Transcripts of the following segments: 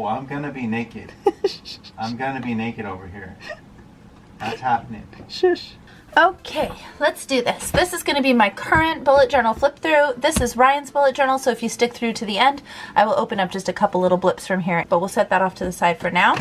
Oh, I'm gonna be naked. I'm gonna be naked over here. That's happening. Shush. Okay, let's do this. This is going to be my current bullet journal flip through. This is Ryan's bullet journal, so if you stick through to the end, I will open up just a couple little blips from here, but we'll set that off to the side for now.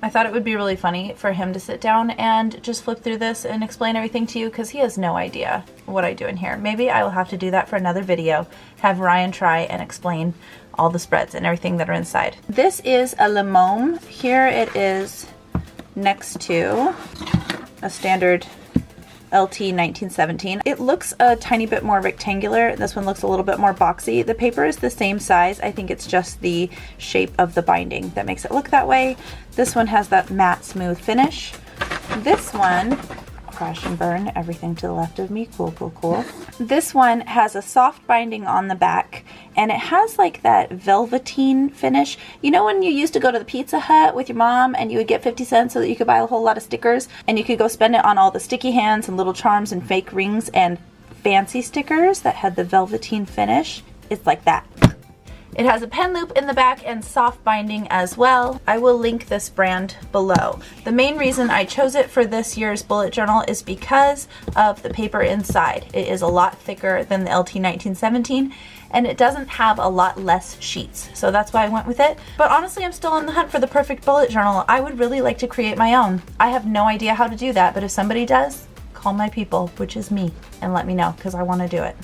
I thought it would be really funny for him to sit down and just flip through this and explain everything to you, because he has no idea what I do in here. Maybe I will have to do that for another video, have Ryan try and explain all the spreads and everything that are inside. This is a Limome. Here it is next to a standard LT 1917. It looks a tiny bit more rectangular. This one looks a little bit more boxy. The paper is the same size. I think it's just the shape of the binding that makes it look that way. This one has that matte smooth finish. This one, crash and burn, everything to the left of me, cool, cool, cool. This one has a soft binding on the back, and it has like that velveteen finish. You know when you used to go to the Pizza Hut with your mom and you would get 50 cents so that you could buy a whole lot of stickers, and you could go spend it on all the sticky hands and little charms and fake rings and fancy stickers that had the velveteen finish? It's like that. It has a pen loop in the back and soft binding as well. I will link this brand below. The main reason I chose it for this year's bullet journal is because of the paper inside. It is a lot thicker than the LT 1917, and it doesn't have a lot less sheets. So that's why I went with it. But honestly, I'm still on the hunt for the perfect bullet journal. I would really like to create my own. I have no idea how to do that, but if somebody does, call my people, which is me, and let me know, because I want to do it.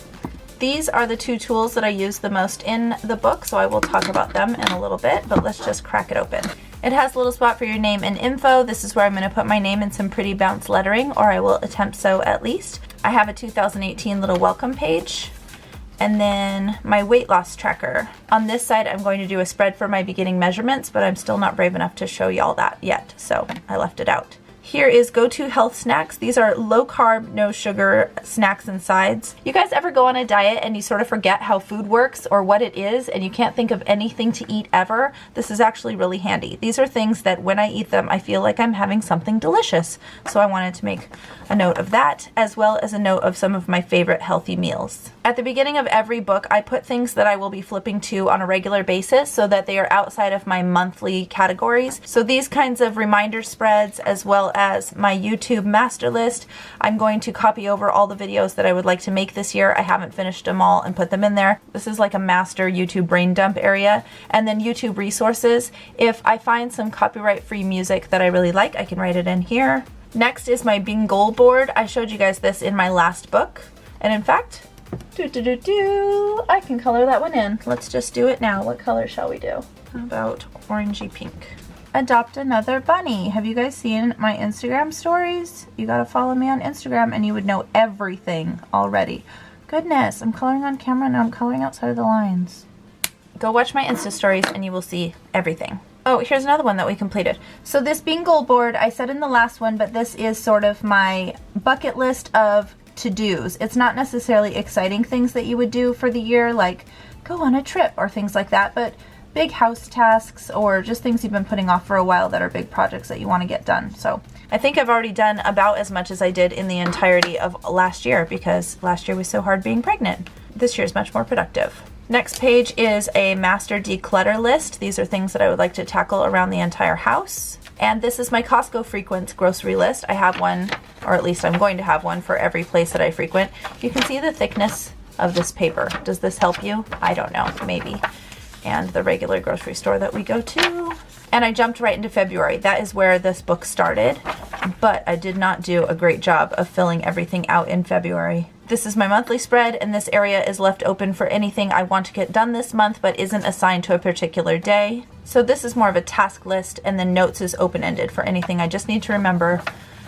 These are the two tools that I use the most in the book, so I will talk about them in a little bit, but let's just crack it open. It has a little spot for your name and info. This is where I'm going to put my name in some pretty bounce lettering, or I will attempt so at least. I have a 2018 little welcome page, and then my weight loss tracker. On this side, I'm going to do a spread for my beginning measurements, but I'm still not brave enough to show y'all that yet, so I left it out. Here is go-to health snacks. These are low carb, no sugar snacks and sides. You guys ever go on a diet and you sort of forget how food works or what it is, and you can't think of anything to eat ever? This is actually really handy. These are things that when I eat them, I feel like I'm having something delicious. So I wanted to make a note of that, as well as a note of some of my favorite healthy meals. At the beginning of every book, I put things that I will be flipping to on a regular basis so that they are outside of my monthly categories. So these kinds of reminder spreads, as well as my YouTube master list, I'm going to copy over all the videos that I would like to make this year. I haven't finished them all and put them in there. This is like a master YouTube brain dump area. And then YouTube resources. If I find some copyright-free music that I really like, I can write it in here. Next is my bingo board. I showed you guys this in my last book. And in fact, I can color that one in. Let's just do it now. What color shall we do? How about orangey pink? Adopt another bunny. Have you guys seen my Instagram stories? You gotta follow me on Instagram and you would know everything already. Goodness, I'm coloring on camera and I'm coloring outside of the lines. Go watch my Insta stories and you will see everything. Oh, here's another one that we completed. So this bingo board, I said in the last one, but this is sort of my bucket list of to-dos. It's not necessarily exciting things that you would do for the year, like go on a trip or things like that, but big house tasks or just things you've been putting off for a while that are big projects that you want to get done. So I think I've already done about as much as I did in the entirety of last year, because last year was so hard being pregnant. This year is much more productive. Next page is a master declutter list. These are things that I would like to tackle around the entire house. And this is my Costco frequents grocery list. I have one, or at least I'm going to have one for every place that I frequent. You can see the thickness of this paper. Does this help you? I don't know, maybe. And the regular grocery store that we go to. And I jumped right into February. That is where this book started, but I did not do a great job of filling everything out in February. This is my monthly spread, and this area is left open for anything I want to get done this month but isn't assigned to a particular day. So this is more of a task list, and then notes is open-ended for anything I just need to remember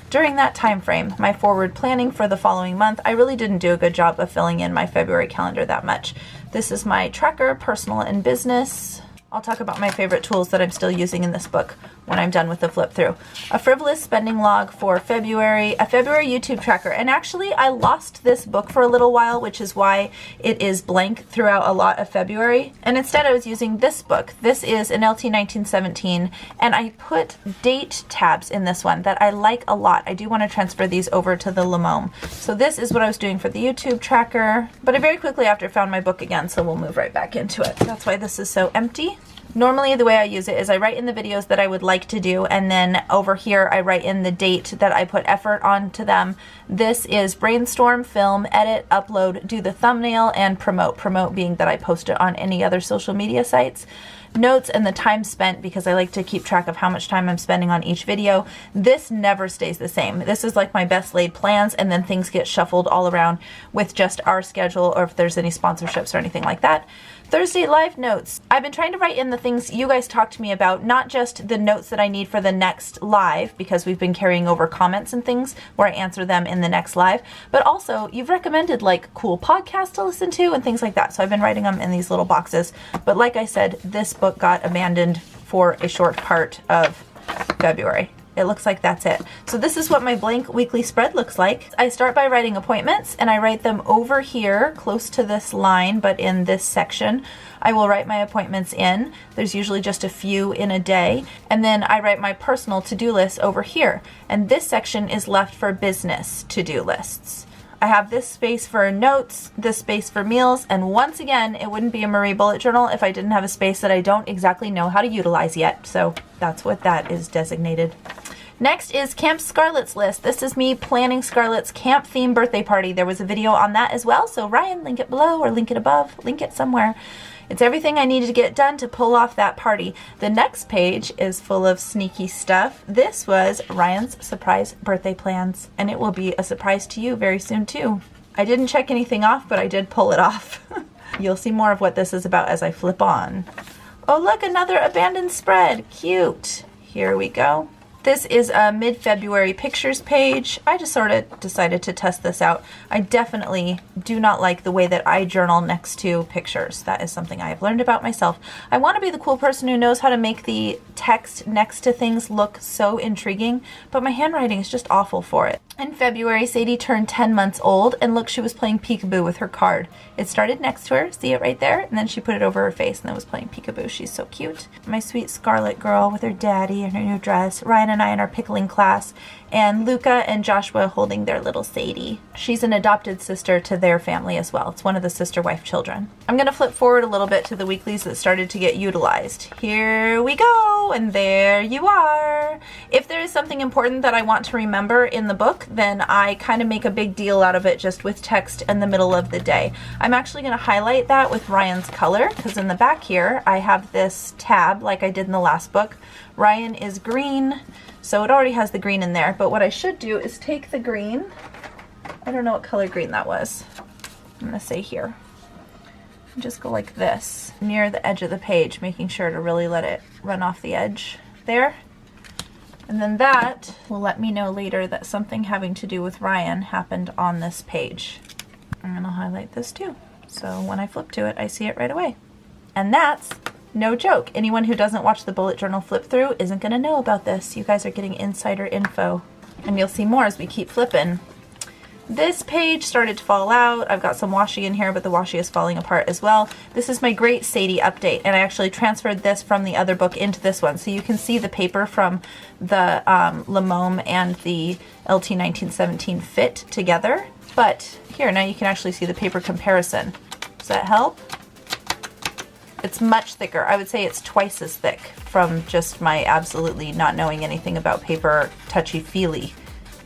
during that time frame. My forward planning for the following month, I really didn't do a good job of filling in my February calendar that much. This is my tracker, personal and business. I'll talk about my favorite tools that I'm still using in this book when I'm done with the flip through. A frivolous spending log for February, a February YouTube tracker. And actually I lost this book for a little while, which is why it is blank throughout a lot of February. And instead I was using this book. This is an LT 1917, and I put date tabs in this one that I like a lot. I do want to transfer these over to the Limome. So this is what I was doing for the YouTube tracker, but I very quickly after found my book again, so we'll move right back into it. That's why this is so empty. Normally the way I use it is I write in the videos that I would like to do, and then over here I write in the date that I put effort onto them. This is brainstorm, film, edit, upload, do the thumbnail, and promote. Promote being that I post it on any other social media sites. Notes and the time spent, because I like to keep track of how much time I'm spending on each video. This never stays the same. This is like my best laid plans, and then things get shuffled all around with just our schedule, or if there's any sponsorships or anything like that. Thursday live notes. I've been trying to write in the things you guys talk to me about, not just the notes that I need for the next live, because we've been carrying over comments and things where I answer them in the next live, but also you've recommended like cool podcasts to listen to and things like that. So I've been writing them in these little boxes. But like I said, this book got abandoned for a short part of February. It looks like that's it. So this is what my blank weekly spread looks like. I start by writing appointments, and I write them over here close to this line, but in this section I will write my appointments in. There's usually just a few in a day. And then I write my personal to-do list over here. And this section is left for business to-do lists. I have this space for notes, this space for meals, and once again, it wouldn't be a Marie bullet journal if I didn't have a space that I don't exactly know how to utilize yet. So that's what that is designated. Next is Camp Scarlett's list. This is me planning Scarlett's camp theme birthday party. There was a video on that as well. So Ryan, link it below or link it above, link it somewhere. It's everything I needed to get done to pull off that party. The next page is full of sneaky stuff. This was Ryan's surprise birthday plans, and it will be a surprise to you very soon too. I didn't check anything off, but I did pull it off. You'll see more of what this is about as I flip on. Oh look, another abandoned spread. Cute. Here we go. This is a mid-February pictures page. I just sort of decided to test this out. I definitely do not like the way that I journal next to pictures. That is something I have learned about myself. I want to be the cool person who knows how to make the text next to things look so intriguing, but my handwriting is just awful for it. In February, Sadie turned 10 months old, and look, she was playing peekaboo with her card. It started next to her, see it right there? And then she put it over her face and then was playing peekaboo. She's so cute. My sweet Scarlett girl with her daddy and her new dress. Ryan and I in our pickling class, and Luca and Joshua holding their little Sadie. She's an adopted sister to their family as well. It's one of the sister wife children. I'm going to flip forward a little bit to the weeklies that started to get utilized. Here we go, and there you are. If there is something important that I want to remember in the book, then I kind of make a big deal out of it just with text in the middle of the day. I'm actually going to highlight that with Ryan's color, because in the back here I have this tab like I did in the last book. Ryan is green, so it already has the green in there, but what I should do is take the green, I don't know what color green that was, I'm going to say here, and just go like this, near the edge of the page, making sure to really let it run off the edge there. And then that will let me know later that something having to do with Ryan happened on this page. I'm going to highlight this too, so when I flip to it, I see it right away. And that's no joke. Anyone who doesn't watch the bullet journal flip through isn't going to know about this. You guys are getting insider info. And you'll see more as we keep flipping. This page started to fall out. I've got some washi in here, but the washi is falling apart as well. This is my Great Sadie update, and I actually transferred this from the other book into this one. So you can see the paper from the Lamome and the LT 1917 fit together. But here, now you can actually see the paper comparison. Does that help? It's much thicker. I would say it's twice as thick from just my absolutely not knowing anything about paper touchy-feely.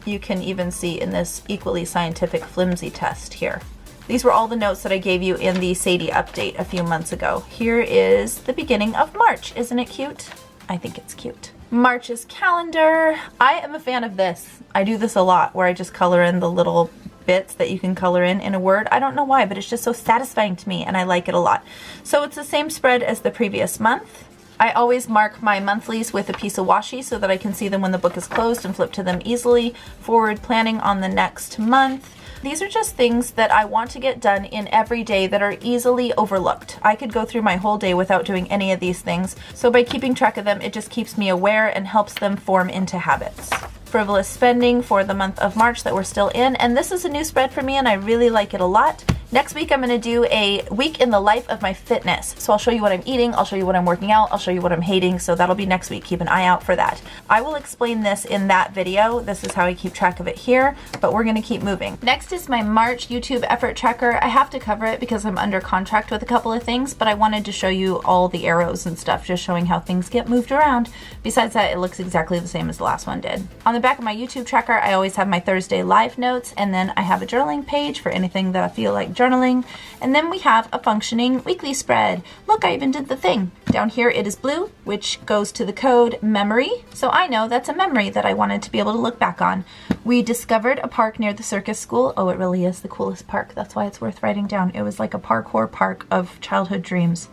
You can even see in this equally scientific flimsy test here. These were all the notes that I gave you in the Sadie update a few months ago. Here is the beginning of March. Isn't it cute? I think it's cute. March's calendar. I am a fan of this. I do this a lot where I just color in the little bits that you can color in a word. I don't know why, but it's just so satisfying to me and I like it a lot. So it's the same spread as the previous month. I always mark my monthlies with a piece of washi so that I can see them when the book is closed and flip to them easily. Forward planning on the next month. These are just things that I want to get done in every day that are easily overlooked. I could go through my whole day without doing any of these things, so by keeping track of them, it just keeps me aware and helps them form into habits. Frivolous spending for the month of March that we're still in, and this is a new spread for me and I really like it a lot. Next week, I'm going to do a week in the life of my fitness. So I'll show you what I'm eating, I'll show you what I'm working out, I'll show you what I'm hating. So that'll be next week. Keep an eye out for that. I will explain this in that video. This is how I keep track of it here, but we're going to keep moving. Next is my March YouTube effort tracker. I have to cover it because I'm under contract with a couple of things, but I wanted to show you all the arrows and stuff, just showing how things get moved around. Besides that, it looks exactly the same as the last one did. On the back of my YouTube tracker, I always have my Thursday live notes, and then I have a journaling page for anything that I feel like journaling. And then we have a functioning weekly spread. Look, I even did the thing. Down here it is blue, which goes to the code memory. So I know that's a memory that I wanted to be able to look back on. We discovered a park near the circus school. Oh, it really is the coolest park. That's why it's worth writing down. It was like a parkour park of childhood dreams.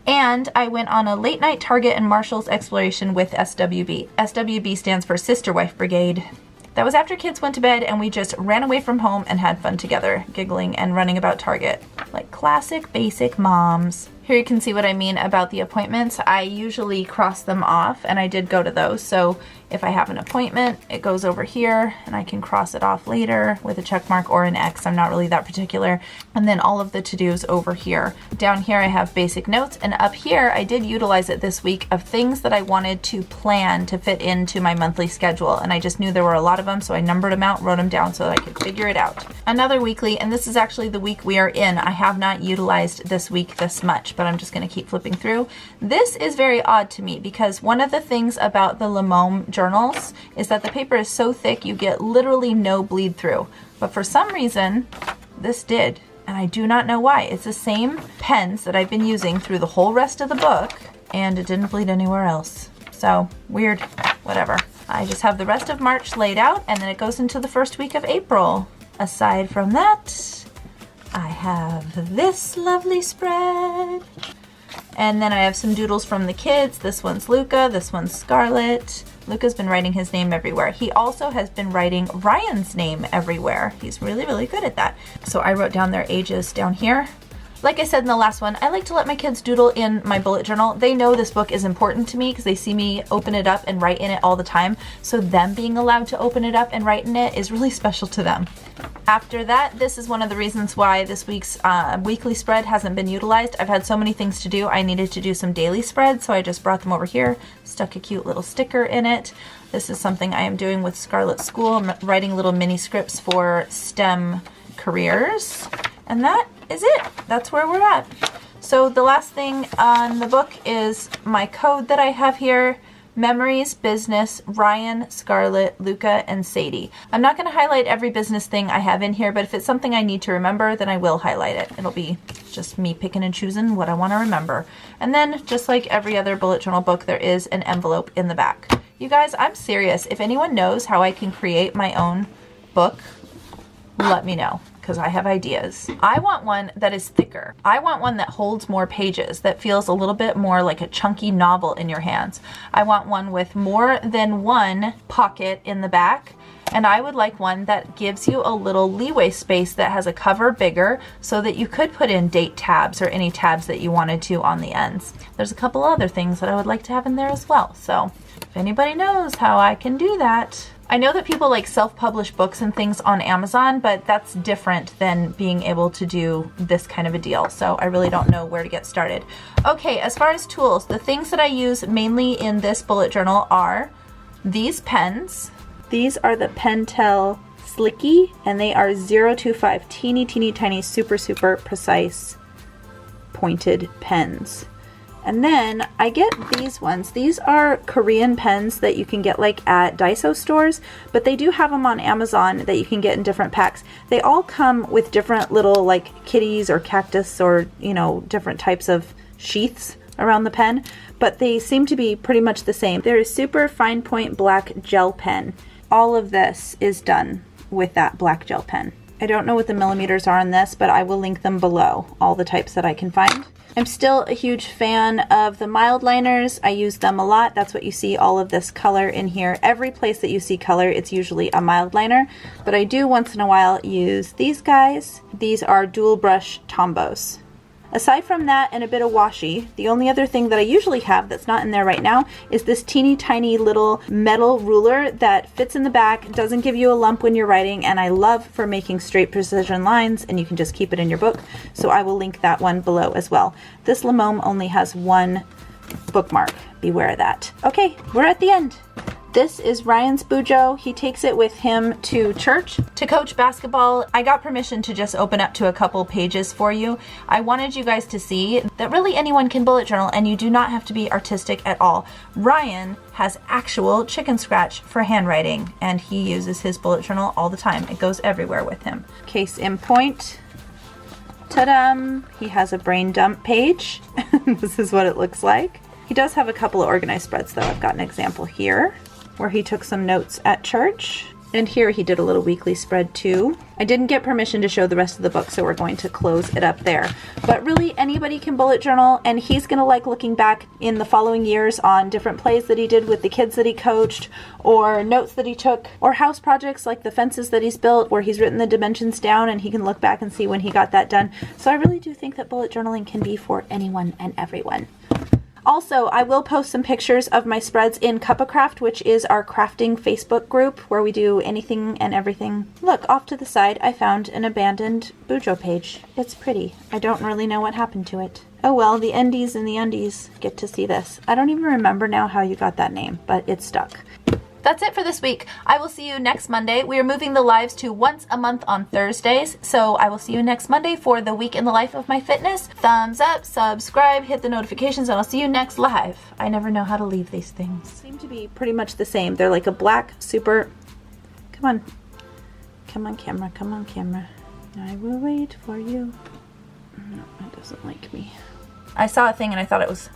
And I went on a late night Target and Marshall's exploration with SWB. SWB stands for Sister Wife Brigade. That was after kids went to bed and we just ran away from home and had fun together, giggling and running about Target. Like classic basic moms. Here you can see what I mean about the appointments. I usually cross them off, and I did go to those. So if I have an appointment, it goes over here and I can cross it off later with a check mark or an X. I'm not really that particular. And then all of the to-dos over here. Down here I have basic notes, and up here I did utilize it this week of things that I wanted to plan to fit into my monthly schedule. And I just knew there were a lot of them, so I numbered them out, wrote them down so that I could figure it out. Another weekly, and this is actually the week we are in. I have not utilized this week this much, but I'm just going to keep flipping through. This is very odd to me because one of the things about the Lemome journals is that the paper is so thick you get literally no bleed through. But for some reason, this did, and I do not know why. It's the same pens that I've been using through the whole rest of the book, and it didn't bleed anywhere else. So, weird. Whatever. I just have the rest of March laid out, and then it goes into the first week of April. Aside from that, I have this lovely spread. And then I have some doodles from the kids. This one's Luca, this one's Scarlett. Luca's been writing his name everywhere. He also has been writing Ryan's name everywhere. He's really, really good at that. So I wrote down their ages down here. Like I said in the last one, I like to let my kids doodle in my bullet journal. They know this book is important to me because they see me open it up and write in it all the time. So them being allowed to open it up and write in it is really special to them. After that, this is one of the reasons why this week's weekly spread hasn't been utilized. I've had so many things to do. I needed to do some daily spreads, so I just brought them over here, stuck a cute little sticker in it. This is something I am doing with Scarlett School. I'm writing little mini scripts for STEM careers. And that is it. That's where we're at. So the last thing on the book is my code that I have here. Memories, business, Ryan, Scarlett, Luca, and Sadie. I'm not going to highlight every business thing I have in here, but if it's something I need to remember, then I will highlight it. It'll be just me picking and choosing what I want to remember. And then, just like every other bullet journal book, there is an envelope in the back. You guys, I'm serious. If anyone knows how I can create my own book, let me know, because I have ideas. I want one that is thicker. I want one that holds more pages, that feels a little bit more like a chunky novel in your hands. I want one with more than one pocket in the back, and I would like one that gives you a little leeway space that has a cover bigger so that you could put in date tabs or any tabs that you wanted to on the ends. There's a couple other things that I would like to have in there as well. So if anybody knows how I can do that. I know that people like self-publish books and things on Amazon, but that's different than being able to do this kind of a deal. So I really don't know where to get started. Okay, as far as tools, the things that I use mainly in this bullet journal are these pens. These are the Pentel Slicky, and they are 025 teeny tiny super precise pointed pens. And then I get these ones. These are Korean pens that you can get like at Daiso stores, but they do have them on Amazon that you can get in different packs. They all come with different little like kitties or cactus or, you know, different types of sheaths around the pen, but they seem to be pretty much the same. There is super fine point black gel pen. All of this is done with that black gel pen. I don't know what the millimeters are on this, but I will link them below, all the types that I can find. I'm still a huge fan of the mild liners. I use them a lot. That's what you see all of this color in here. Every place that you see color, it's usually a mild liner, but I do once in a while use these guys. These are dual brush Tombos. Aside from that and a bit of washi, the only other thing that I usually have that's not in there right now is this teeny tiny little metal ruler that fits in the back, doesn't give you a lump when you're writing, and I love for making straight precision lines, and you can just keep it in your book. So I will link that one below as well. This Lamome only has one bookmark. Beware of that. Okay, we're at the end. This is Ryan's bujo. He takes it with him to church to coach basketball. I got permission to just open up to a couple pages for you. I wanted you guys to see that really anyone can bullet journal and you do not have to be artistic at all. Ryan has actual chicken scratch for handwriting and he uses his bullet journal all the time. It goes everywhere with him. Case in point. Ta-da! He has a brain dump page. This is what it looks like. He does have a couple of organized spreads though. I've got an example here where he took some notes at church. And here he did a little weekly spread too. I didn't get permission to show the rest of the book, so we're going to close it up there. But really anybody can bullet journal, and he's gonna like looking back in the following years on different plays that he did with the kids that he coached, or notes that he took, or house projects like the fences that he's built where he's written the dimensions down and he can look back and see when he got that done. So I really do think that bullet journaling can be for anyone and everyone. Also, I will post some pictures of my spreads in Cup-A-Craft, which is our crafting Facebook group where we do anything and everything. Look, off to the side, I found an abandoned bujo page. It's pretty. I don't really know what happened to it. Oh well, the endies and the undies get to see this. I don't even remember now how you got that name, but it stuck. That's it for this week. I will see you next Monday. We are moving the lives to once a month on Thursdays, so I will see you next Monday for the week in the life of my fitness. Thumbs up, subscribe, hit the notifications, and I'll see you next live. I never know how to leave these things. Seem to be pretty much the same. They're like a black super... Come on. Come on, camera. Come on, camera. I will wait for you. No, it doesn't like me. I saw a thing and I thought it was...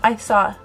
I saw...